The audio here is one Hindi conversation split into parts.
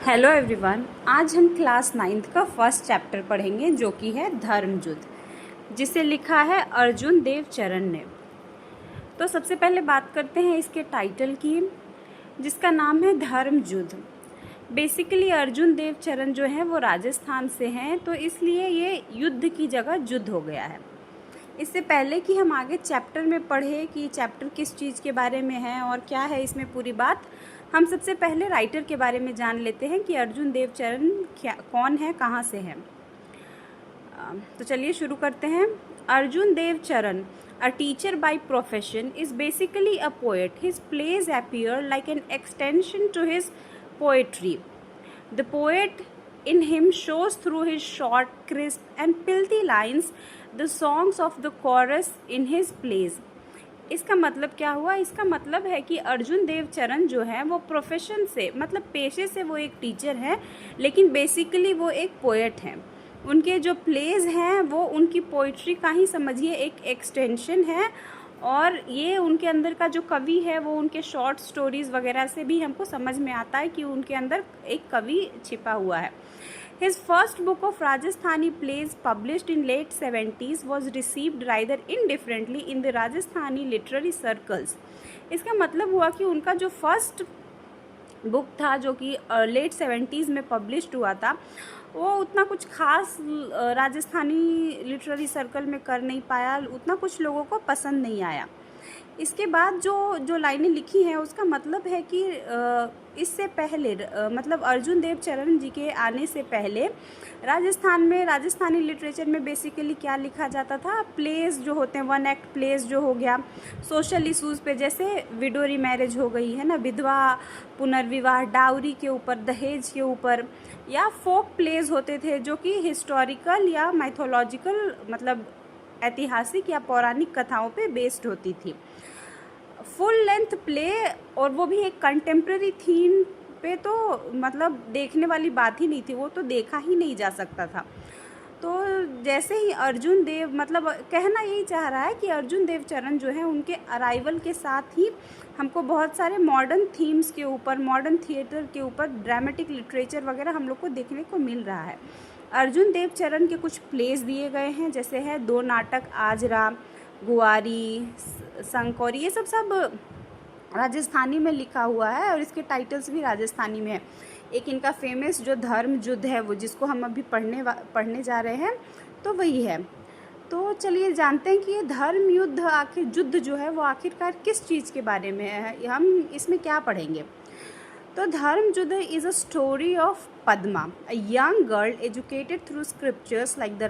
हेलो एवरीवन, आज हम क्लास 9th का फर्स्ट चैप्टर पढ़ेंगे जो कि है धर्म युद्ध, जिसे लिखा है अर्जुन देव चरण ने। तो सबसे पहले बात करते हैं इसके टाइटल की, जिसका नाम है धर्म युद्ध। बेसिकली अर्जुन देव चरण जो है वो राजस्थान से हैं, तो इसलिए ये युद्ध की जगह युद्ध हो गया है। इससे पहले कि हम आगे चैप्टर में पढ़े कि चैप्टर किस चीज़ के बारे में है और क्या है इसमें पूरी बात, हम सबसे पहले राइटर के बारे में जान लेते हैं कि अर्जुन देव चरण कौन है, कहाँ से है। तो चलिए शुरू करते हैं। अर्जुन देव चरण, a teacher by profession, is basically a poet. His plays appear like an extension to his poetry. The poet in him shows through his short, crisp, and pithy lines the songs of the chorus in his plays. इसका मतलब क्या हुआ? इसका मतलब है कि अर्जुन देव चरण जो है वो प्रोफेशन से, मतलब पेशे से वो एक टीचर हैं, लेकिन बेसिकली वो एक पोएट हैं। उनके जो प्लेज हैं वो उनकी पोइट्री का ही समझिए एक एक्सटेंशन है, और ये उनके अंदर का जो कवि है वो उनके शॉर्ट स्टोरीज़ वगैरह से भी हमको समझ में आता है कि उनके अंदर एक कवि छिपा हुआ है। His first book of Rajasthani plays, published in late 70s, was received rather indifferently in the Rajasthani literary circles. इसका मतलब हुआ कि उनका जो फर्स्ट बुक था जो कि लेट 70s में पब्लिश्ड हुआ था, वो उतना कुछ खास राजस्थानी लिटरेरी सर्कल में कर नहीं पाया, उतना कुछ लोगों को पसंद नहीं आया। इसके बाद जो लाइनें लिखी हैं उसका मतलब है कि इससे पहले मतलब अर्जुन देव चरण जी के आने से पहले राजस्थान में, राजस्थानी लिटरेचर में बेसिकली क्या लिखा जाता था, प्लेस जो होते हैं, वन एक्ट प्लेस जो हो गया, सोशल इशूज़ पे, जैसे विडोरी मैरिज हो गई है ना, विधवा पुनर्विवाह, डाउरी के ऊपर, दहेज के ऊपर, या फोक प्लेस होते थे जो कि हिस्टोरिकल या माइथोलॉजिकल, मतलब ऐतिहासिक या पौराणिक कथाओं पे बेस्ड होती थी। फुल लेंथ प्ले, और वो भी एक कंटेम्प्रेरी थीम पे, तो मतलब देखने वाली बात ही नहीं थी, वो तो देखा ही नहीं जा सकता था। तो जैसे ही अर्जुन देव, मतलब कहना यही चाह रहा है कि अर्जुन देव चरण जो है उनके अराइवल के साथ ही हमको बहुत सारे मॉडर्न थीम्स के ऊपर, मॉडर्न थिएटर के ऊपर, ड्रामेटिक लिटरेचर वगैरह हम लोग को देखने को मिल रहा है। अर्जुन देव चरण के कुछ प्लेस दिए गए हैं, जैसे है दो नाटक, आजरा, गुआरी, संकोरी, ये सब राजस्थानी में लिखा हुआ है और इसके टाइटल्स भी राजस्थानी में है। एक इनका फेमस जो धर्म युद्ध है वो, जिसको हम अभी पढ़ने जा रहे हैं, तो वही है। तो चलिए जानते हैं कि ये धर्म युद्ध, आखिर युद्ध जो है वो आखिरकार किस चीज़ के बारे में है, हम इसमें क्या पढ़ेंगे। तो Dharma Yuddha is a story of Padma, a young girl educated through scriptures like the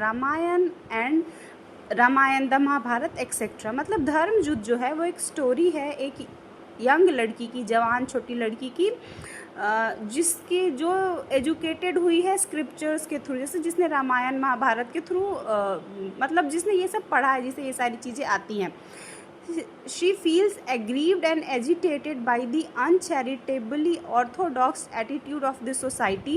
Ramayana the Mahabharata etcetera. मतलब धर्म युद्ध जो है वो एक स्टोरी है एक यंग लड़की की, जवान छोटी लड़की की, जिसकी जो एजुकेटेड हुई है स्क्रिप्चर्स के थ्रू, जैसे जिसने रामायण महाभारत के थ्रू, मतलब जिसने ये सब पढ़ा है, जिसे ये सारी चीज़ें आती हैं। She feels aggrieved and agitated by the uncharitably orthodox attitude of the society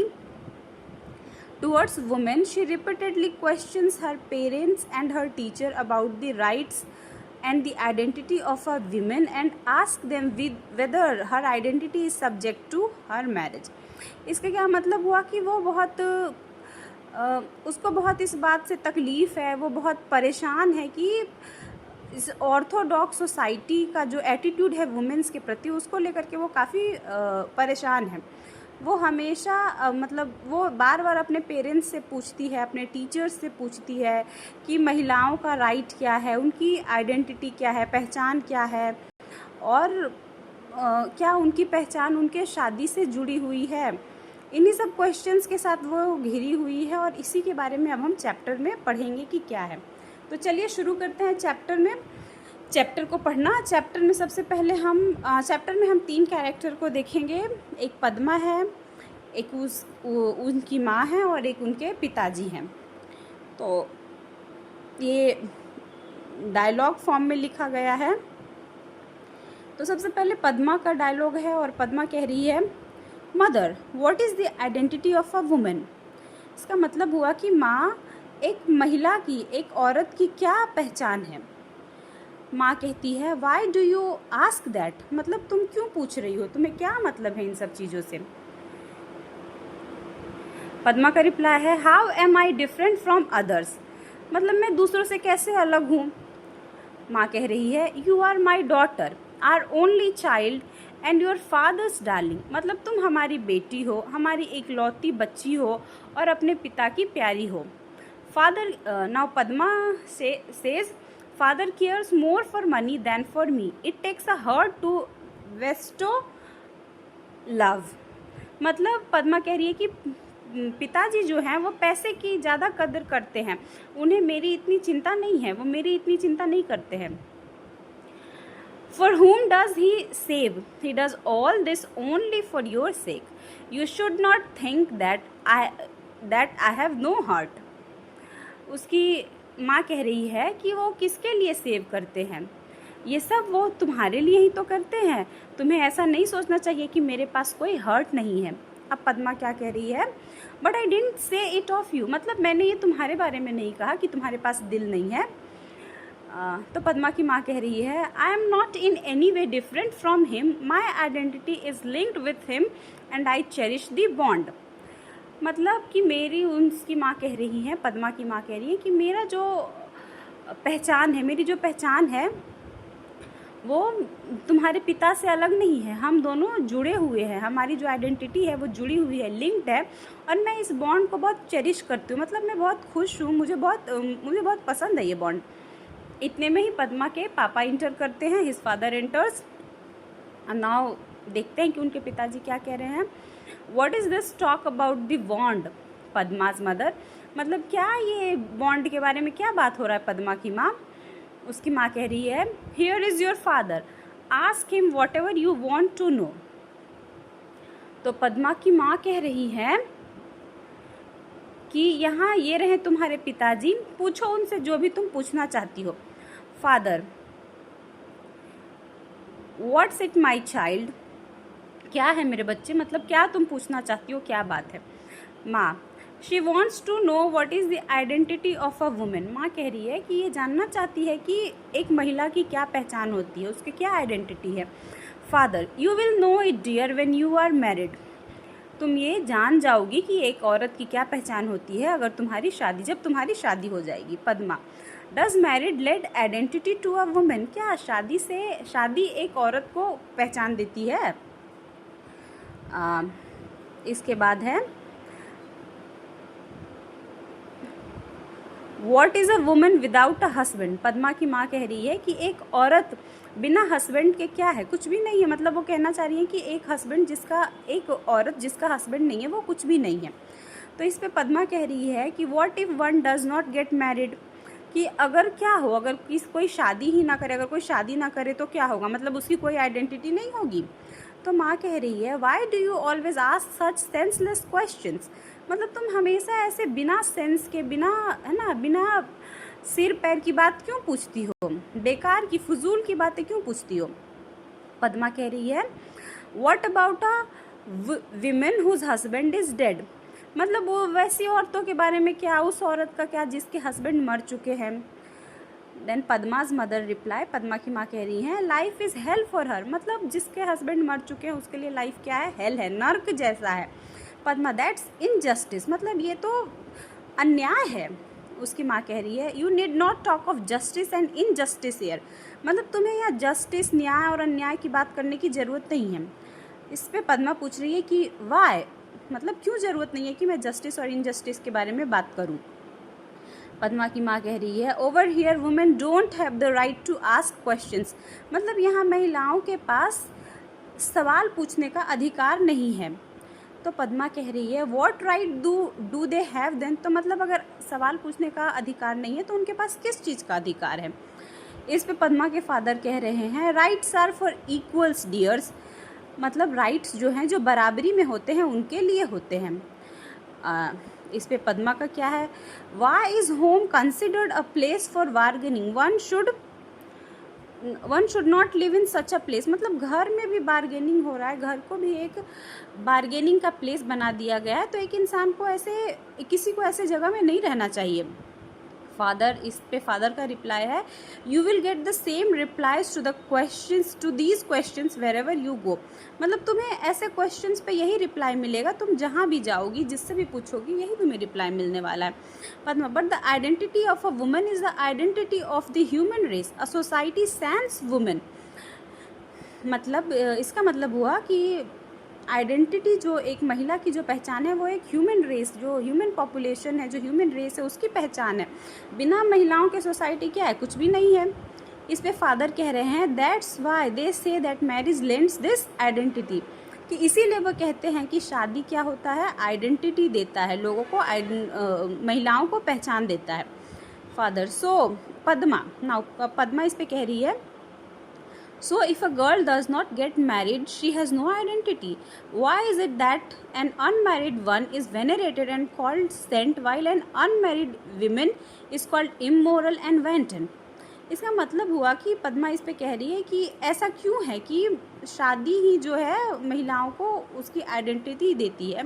towards women. She repeatedly questions her parents and her teacher about the rights and the identity of a woman and asks them whether her identity is subject to her marriage. इसका क्या मतलब हुआ कि वो बहुत उसको बहुत इस बात से तकलीफ़ है, वो बहुत परेशान है कि इस ऑर्थोडॉक्स सोसाइटी का जो एटीट्यूड है वुमेंस के प्रति, उसको लेकर के वो काफ़ी परेशान है। वो हमेशा मतलब वो बार बार अपने पेरेंट्स से पूछती है, अपने टीचर्स से पूछती है कि महिलाओं का राइट क्या है, उनकी आइडेंटिटी क्या है, पहचान क्या है, और क्या उनकी पहचान उनके शादी से जुड़ी हुई है। इन्हीं सब क्वेश्चंस के साथ वो घिरी हुई है, और इसी के बारे में अब हम चैप्टर में पढ़ेंगे कि क्या है। तो चलिए शुरू करते हैं चैप्टर को पढ़ना। चैप्टर में सबसे पहले चैप्टर में हम 3 कैरेक्टर को देखेंगे। एक पद्मा है, एक उनकी माँ है, और एक उनके पिताजी हैं। तो ये डायलॉग फॉर्म में लिखा गया है। तो सबसे पहले पद्मा का डायलॉग है, और पद्मा कह रही है, mother, what is the identity of a women. इसका मतलब हुआ कि माँ, एक महिला की, एक औरत की क्या पहचान है। माँ कहती है, why do you ask that, मतलब तुम क्यों पूछ रही हो, तुम्हें क्या मतलब है इन सब चीज़ों से। पद्मा का रिप्लाई है, how am I different from others, मतलब मैं दूसरों से कैसे अलग हूँ। माँ कह रही है, you are my daughter, are only child and your father's darling, मतलब तुम हमारी बेटी हो, हमारी इकलौती बच्ची हो और अपने पिता की प्यारी हो। Father now Padma says, father cares more for money than for me, it takes a heart to bestow love, मतलब पद्मा कह रही है कि पिताजी जो हैं वो पैसे की ज़्यादा कदर करते हैं, उन्हें मेरी इतनी चिंता नहीं है, वो मेरी इतनी चिंता नहीं करते हैं। For whom does he save? He does all this only for your sake. You should not think that I have no heart. उसकी माँ कह रही है कि वो किसके लिए सेव करते हैं, ये सब वो तुम्हारे लिए ही तो करते हैं, तुम्हें ऐसा नहीं सोचना चाहिए कि मेरे पास कोई हर्ट नहीं है। अब पद्मा क्या कह रही है, but I didn't say it of you, मतलब मैंने ये तुम्हारे बारे में नहीं कहा कि तुम्हारे पास दिल नहीं है। तो पद्मा की माँ कह रही है, I am not in any way different from him, my identity is linked with him and I cherish the bond, मतलब कि मेरी, उसकी माँ कह रही है, पद्मा की माँ कह रही है कि मेरा जो पहचान है, मेरी जो पहचान है वो तुम्हारे पिता से अलग नहीं है, हम दोनों जुड़े हुए हैं, हमारी जो आइडेंटिटी है वो जुड़ी हुई है, लिंक्ड है, और मैं इस बॉन्ड को बहुत चेरिश करती हूँ, मतलब मैं बहुत खुश हूँ, मुझे बहुत पसंद है ये बॉन्ड। इतने में ही पद्मा के पापा इंटर करते हैं, हिज फादर एंटर्स। नाउ देखते हैं कि उनके पिताजी क्या कह रहे हैं। What is this talk about the bond पद्माज मदर, मतलब क्या ये बॉन्ड के बारे में क्या बात हो रहा है पद्मा की माँ। उसकी माँ कह रही है, here is your father, ask him whatever you want to know. तो पद्मा की माँ कह रही है कि यहाँ ये रहे तुम्हारे पिताजी, पूछो उनसे जो भी तुम पूछना चाहती हो। Father, what's it my child, क्या है मेरे बच्चे, मतलब क्या तुम पूछना चाहती हो, क्या बात है। माँ, she wants to know what is the identity of a women, माँ कह रही है कि ये जानना चाहती है कि एक महिला की क्या पहचान होती है, उसकी क्या आइडेंटिटी है। Father, you will know it dear when you are married, तुम ये जान जाओगी कि एक औरत की क्या पहचान होती है अगर जब तुम्हारी शादी हो जाएगी। Padma, does married led identity to a women, क्या शादी एक औरत को पहचान देती है। इसके बाद है, what is a woman without a husband, Padma की माँ कह रही है कि एक औरत बिना हस्बैंड के क्या है, कुछ भी नहीं है, मतलब वो कहना चाह रही है कि एक औरत जिसका हस्बैंड नहीं है वो कुछ भी नहीं है। तो इस पे पद्मा कह रही है कि what if one does not get married, कि अगर क्या हो, अगर कोई शादी ही ना करे, अगर कोई शादी ना करे तो क्या होगा, मतलब उसकी कोई आइडेंटिटी नहीं होगी। तो माँ कह रही है, why do you always ask such senseless questions, मतलब तुम हमेशा ऐसे बिना सेंस के, बिना सिर पैर की बात क्यों पूछती हो, बेकार की फजूल की बातें क्यों पूछती हो। पद्मा कह रही है, what about a women whose husband is dead, मतलब वो वैसी औरतों के बारे में क्या, उस औरत का क्या जिसके हस्बैंड मर चुके हैं। देन पद्माज मदर रिप्लाई, पद्मा की माँ कह रही हैं, life is hello for her, मतलब जिसके हस्बैंड मर चुके हैं उसके लिए लाइफ क्या है, हेल है, नर्क जैसा है। पद्मा, दैट्स इनजस्टिस, मतलब ये तो अन्याय है। उसकी माँ कह रही है, you need not talk of justice and injustice here, मतलब तुम्हें यहाँ जस्टिस, न्याय और अन्याय की बात करने की ज़रूरत नहीं है। इस पर पद्मा पूछ रही है कि वाई, मतलब क्यों ज़रूरत नहीं है कि मैं जस्टिस और इनजस्टिस के बारे में बात करूं। पद्मा की माँ कह रही है, over here women don't have the right to ask questions, मतलब यहाँ महिलाओं के पास सवाल पूछने का अधिकार नहीं है। तो पद्मा कह रही है, what right do they have then, तो मतलब अगर सवाल पूछने का अधिकार नहीं है तो उनके पास किस चीज़ का अधिकार है। इस पे पद्मा के फादर कह रहे हैं, rights are for equals dears, मतलब राइट्स जो हैं जो बराबरी में होते हैं उनके लिए होते हैं। इस पे पद्मा का क्या है, why is home considered a place for bargaining, one should not live in such a place, मतलब घर में भी बार्गेनिंग हो रहा है, घर को भी एक बार्गेनिंग का प्लेस बना दिया गया है, तो एक इंसान को किसी को ऐसे जगह में नहीं रहना चाहिए। फादर, इस पे फादर का रिप्लाई है, you will get the same replies to the questions, to these questions wherever you go. मतलब तुम्हें ऐसे क्वेश्चंस पे यही रिप्लाई मिलेगा, तुम जहाँ भी जाओगी, जिससे भी पूछोगी, यही तुम्हें रिप्लाई मिलने वाला है। Padma, but the identity of a woman is the identity of the human race, a society sense women. मतलब इसका मतलब हुआ कि आइडेंटिटी, जो एक महिला की जो पहचान है, वो एक ह्यूमन रेस, जो ह्यूमन पॉपुलेशन है, जो ह्यूमन रेस है, उसकी पहचान है। बिना महिलाओं के सोसाइटी क्या है, कुछ भी नहीं है। इस पे फादर कह रहे हैं, that's why they say that marriage lends this identity, कि इसीलिए वो कहते हैं कि शादी क्या होता है, आइडेंटिटी देता है लोगों को, महिलाओं को पहचान देता है। फादर, सो पद्मा, नाउ पद्मा इस पे कह रही है, so if a girl does not get married, she has no identity. Why is it that an unmarried one is venerated and called saint, while an unmarried woman is called immoral and wanton? इसका मतलब हुआ कि पद्मा इस पे कह रही है कि ऐसा क्यों है कि शादी ही जो है महिलाओं को उसकी आइडेंटिटी देती है।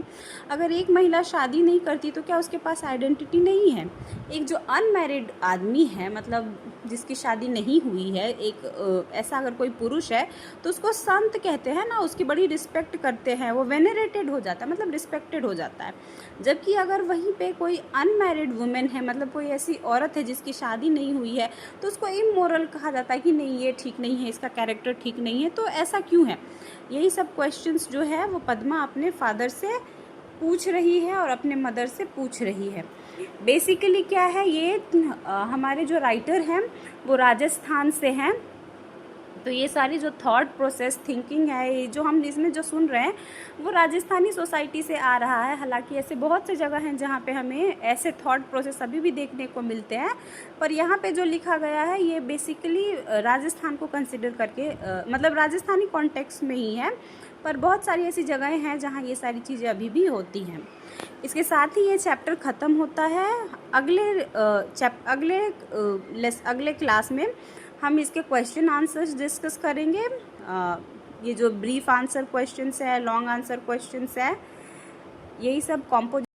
अगर एक महिला शादी नहीं करती तो क्या उसके पास आइडेंटिटी नहीं है? एक जो अनमैरिड आदमी है, मतलब जिसकी शादी नहीं हुई है, एक ऐसा अगर कोई पुरुष है तो उसको संत कहते हैं ना, उसकी बड़ी रिस्पेक्ट करते हैं, वो वेनरेटेड हो जाता है, मतलब रिस्पेक्टेड हो जाता है। जबकि अगर वहीं पे कोई अनमैरिड वुमेन है, मतलब कोई ऐसी औरत है जिसकी शादी नहीं हुई है, तो उसको इमोरल कहा जाता है कि नहीं, ये ठीक नहीं है, इसका कैरेक्टर ठीक नहीं है। तो ऐसा क्यों है? यही सब क्वेश्चंस जो है वो पद्मा अपने फादर से पूछ रही है और अपने मदर से पूछ रही है। बेसिकली क्या है, ये हमारे जो राइटर हैं वो राजस्थान से हैं, तो ये सारी जो थॉट प्रोसेस थिंकिंग है, ये जो हम इसमें जो सुन रहे हैं वो राजस्थानी सोसाइटी से आ रहा है। हालांकि ऐसे बहुत से जगह हैं जहाँ पे हमें ऐसे थॉट प्रोसेस अभी भी देखने को मिलते हैं, पर यहाँ पे जो लिखा गया है ये बेसिकली राजस्थान को कंसिडर करके मतलब राजस्थानी कॉन्टेक्स्ट में ही है, पर बहुत सारी ऐसी जगहें हैं जहाँ ये सारी चीज़ें अभी भी होती हैं। इसके साथ ही ये चैप्टर ख़त्म होता है। अगले क्लास में हम इसके क्वेश्चन आंसर्स डिस्कस करेंगे। ये जो ब्रीफ आंसर क्वेश्चंस है, लॉन्ग आंसर क्वेश्चंस है, यही सब कॉम्पोजिशन